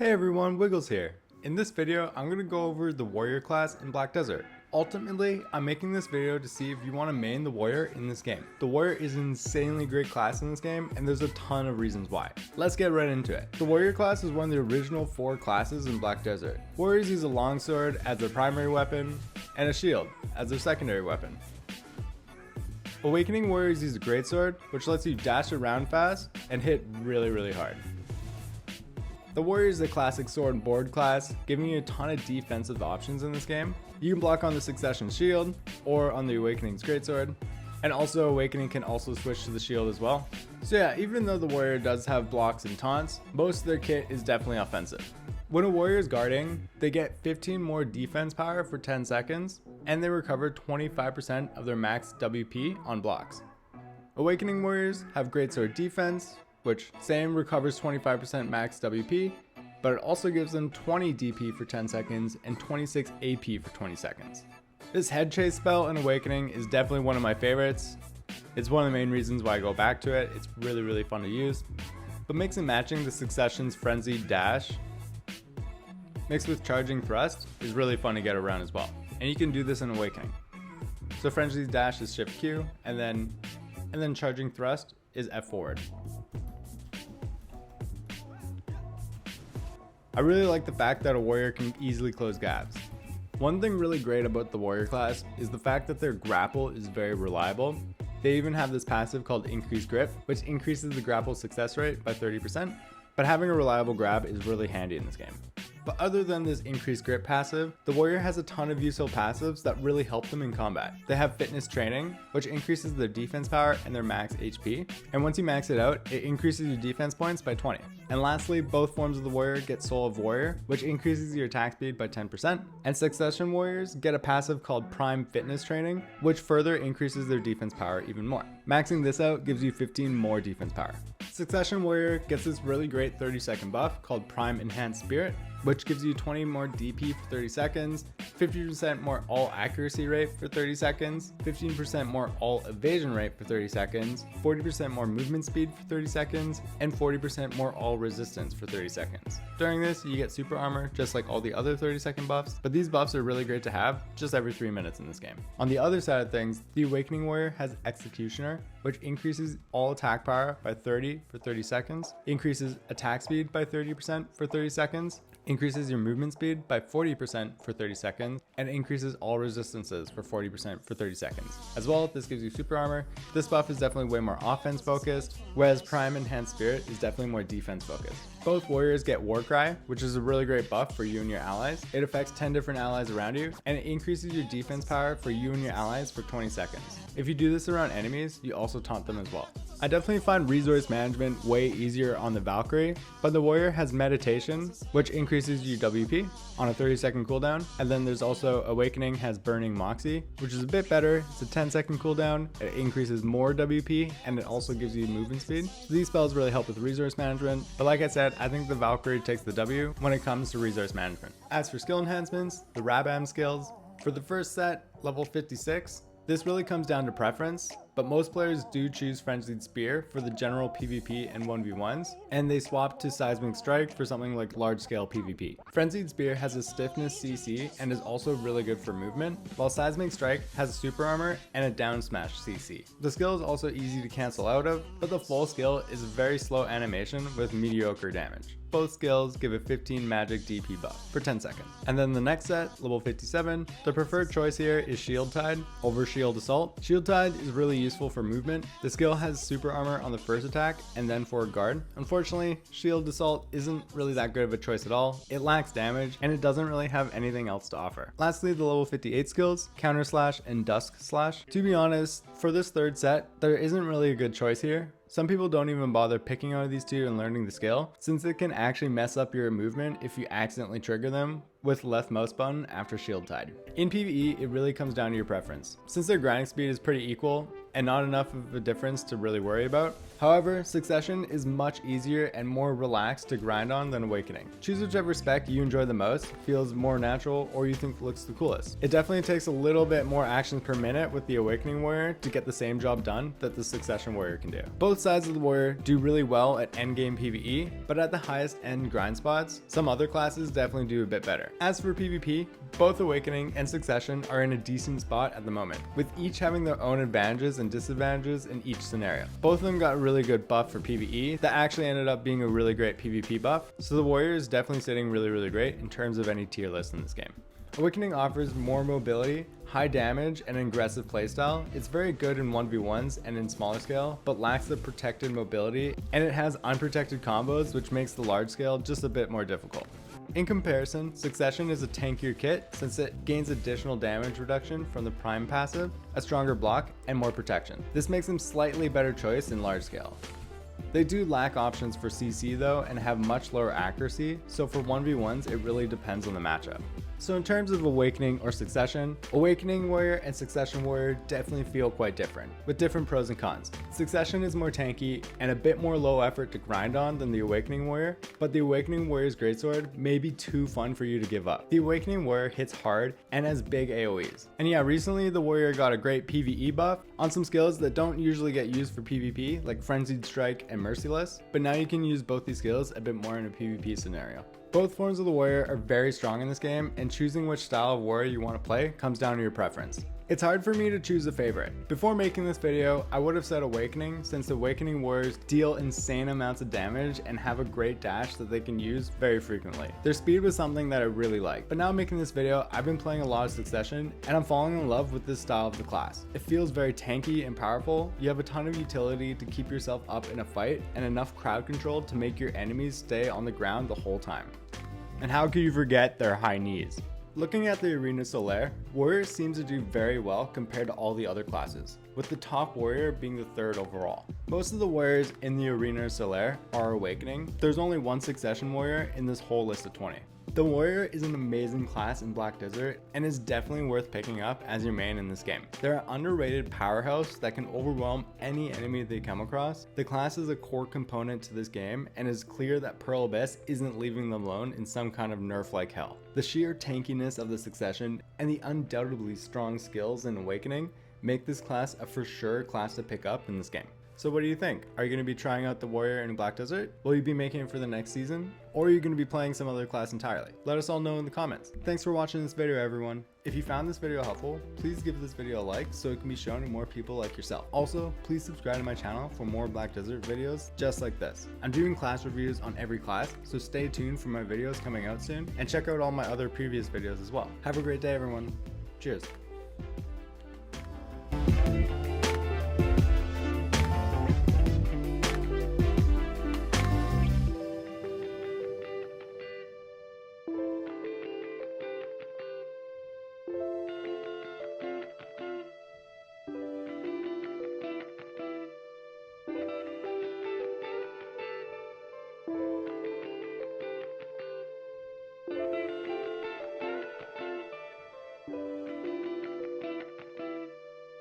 Hey everyone, Wiggles here. In this video, I'm going to go over the warrior class in Black Desert. Ultimately, I'm making this video to see if you want to main the warrior in this game. The warrior is an insanely great class in this game, and there's a ton of reasons why. Let's get right into it. The warrior class is one of the original 4 classes in Black Desert. Warriors use a longsword as their primary weapon, and a shield as their secondary weapon. Awakening warriors use a greatsword, which lets you dash around fast and hit really hard. The warrior is the classic sword and board class, giving you a ton of defensive options in this game. You can block on the Succession shield or on the Awakening's greatsword, and also Awakening can also switch to the shield as well. So yeah, even though the warrior does have blocks and taunts, most of their kit is definitely offensive. When a warrior is guarding, they get 15 more defense power for 10 seconds, and they recover 25% of their max WP on blocks. Awakening warriors have greatsword defense, which same recovers 25% max WP, but it also gives them 20 DP for 10 seconds and 26 AP for 20 seconds. This head chase spell in Awakening is definitely one of my favorites. It's one of the main reasons why I go back to it. It's really fun to use. But mix and matching the Succession's Frenzied Dash mixed with Charging Thrust is really fun to get around as well. And you can do this in Awakening. So Frenzied Dash is Shift Q, and then Charging Thrust is F forward. I really like the fact that a warrior can easily close gaps. One thing really great about the warrior class is the fact that their grapple is very reliable. They even have this passive called Increased Grip, which increases the grapple success rate by 30%, but having a reliable grab is really handy in this game. But other than this increased grip passive, the warrior has a ton of useful passives that really help them in combat. They have fitness training, which increases their defense power and their max HP, and once you max it out, it increases your defense points by 20. And lastly, both forms of the warrior get Soul of Warrior, which increases your attack speed by 10%, and Succession warriors get a passive called Prime Fitness Training, which further increases their defense power even more. Maxing this out gives you 15 more defense power. Succession warrior gets this really great 30-second buff called Prime Enhanced Spirit, which gives you 20 more DP for 30 seconds, 50% more all accuracy rate for 30 seconds, 15% more all evasion rate for 30 seconds, 40% more movement speed for 30 seconds, and 40% more all resistance for 30 seconds. During this, you get super armor just like all the other 30-second buffs, but these buffs are really great to have just every 3 minutes in this game. On the other side of things, the Awakening warrior has Executioner, which increases all attack power by 30 for 30 seconds, increases attack speed by 30% for 30 seconds, increases your movement speed by 40% for 30 seconds, and increases all resistances for 40% for 30 seconds. As well, this gives you super armor. This buff is definitely way more offense focused, whereas Prime Enhanced Spirit is definitely more defense focused. Both warriors get Warcry, which is a really great buff for you and your allies. It affects 10 different allies around you, and it increases your defense power for you and your allies for 20 seconds. If you do this around enemies, you also taunt them as well. I definitely find resource management way easier on the Valkyrie, but the warrior has Meditation, which increases your WP on a 30-second cooldown, and then there's also Awakening has Burning Moxie, which is a bit better. It's a 10-second cooldown, it increases more WP, and it also gives you movement speed. So these spells really help with resource management, but like I said, I think the Valkyrie takes the W when it comes to resource management. As for skill enhancements, the Rabam skills, for the first set, level 56, this really comes down to preference, but most players do choose Frenzied Spear for the general PvP and 1v1s, and they swap to Seismic Strike for something like large-scale PvP. Frenzied Spear has a stiffness CC and is also really good for movement, while Seismic Strike has a super armor and a down smash CC. The skill is also easy to cancel out of, but the full skill is a very slow animation with mediocre damage. Both skills give a 15 magic DP buff for 10 seconds. And then the next set, level 57, the preferred choice here is Shield Tide over Shield Assault. Shield Tide is really useful for movement. The skill has super armor on the first attack and then forward guard. Unfortunately, Shield Assault isn't really that good of a choice at all. It lacks damage and it doesn't really have anything else to offer. Lastly, the level 58 skills, Counter Slash and Dusk Slash. To be honest, for this third set, there isn't really a good choice here. Some people don't even bother picking out of these two and learning the skill, since it can actually mess up your movement if you accidentally trigger them with left mouse button after shield tide. In PvE, it really comes down to your preference. Since their grinding speed is pretty equal and not enough of a difference to really worry about. However, Succession is much easier and more relaxed to grind on than Awakening. Choose whichever spec you enjoy the most, feels more natural, or you think looks the coolest. It definitely takes a little bit more actions per minute with the Awakening Warrior to get the same job done that the Succession Warrior can do. Both sides of the Warrior do really well at endgame PvE, but at the highest end grind spots, some other classes definitely do a bit better. As for PvP, both Awakening and Succession are in a decent spot at the moment, with each having their own advantages and disadvantages in each scenario. Both of them got a really good buff for PvE that actually ended up being a really great PvP buff, so the Warrior is definitely sitting really great in terms of any tier list in this game. Awakening offers more mobility, high damage, and an aggressive playstyle. It's very good in 1v1s and in smaller scale, but lacks the protected mobility, and it has unprotected combos, which makes the large scale just a bit more difficult. In comparison, Succession is a tankier kit since it gains additional damage reduction from the Prime passive, a stronger block, and more protection. This makes them slightly better choice in large scale. They do lack options for CC though and have much lower accuracy, so for 1v1s it really depends on the matchup. So in terms of Awakening or Succession, Awakening Warrior and Succession Warrior definitely feel quite different, with different pros and cons. Succession is more tanky and a bit more low effort to grind on than the Awakening Warrior, but the Awakening Warrior's greatsword may be too fun for you to give up. The Awakening Warrior hits hard and has big AoEs. And yeah, recently the Warrior got a great PvE buff on some skills that don't usually get used for PvP, like Frenzied Strike and Merciless, but now you can use both these skills a bit more in a PvP scenario. Both forms of the Warrior are very strong in this game, and choosing which style of Warrior you want to play comes down to your preference. It's hard for me to choose a favorite. Before making this video, I would have said Awakening, since the Awakening Warriors deal insane amounts of damage and have a great dash that they can use very frequently. Their speed was something that I really like, but now making this video, I've been playing a lot of Succession, and I'm falling in love with this style of the class. It feels very tanky and powerful, you have a ton of utility to keep yourself up in a fight, and enough crowd control to make your enemies stay on the ground the whole time. And how could you forget their high knees? Looking at the Arena Solare, Warrior seems to do very well compared to all the other classes, with the top Warrior being the third overall. Most of the Warriors in the Arena Solare are Awakening. There's only one Succession Warrior in this whole list of 20. The Warrior is an amazing class in Black Desert and is definitely worth picking up as your main in this game. They're an underrated powerhouse that can overwhelm any enemy they come across. The class is a core component to this game, and it's clear that Pearl Abyss isn't leaving them alone in some kind of nerf-like hell. The sheer tankiness of the Succession and the undoubtedly strong skills in Awakening make this class a for sure class to pick up in this game. So what do you think? Are you going to be trying out the Warrior in Black Desert? Will you be making it for the next season? Or are you going to be playing some other class entirely? Let us all know in the comments. Thanks for watching this video, everyone. If you found this video helpful, please give this video a like so it can be shown to more people like yourself. Also, please subscribe to my channel for more Black Desert videos just like this. I'm doing class reviews on every class, so stay tuned for my videos coming out soon, and check out all my other previous videos as well. Have a great day, everyone. Cheers.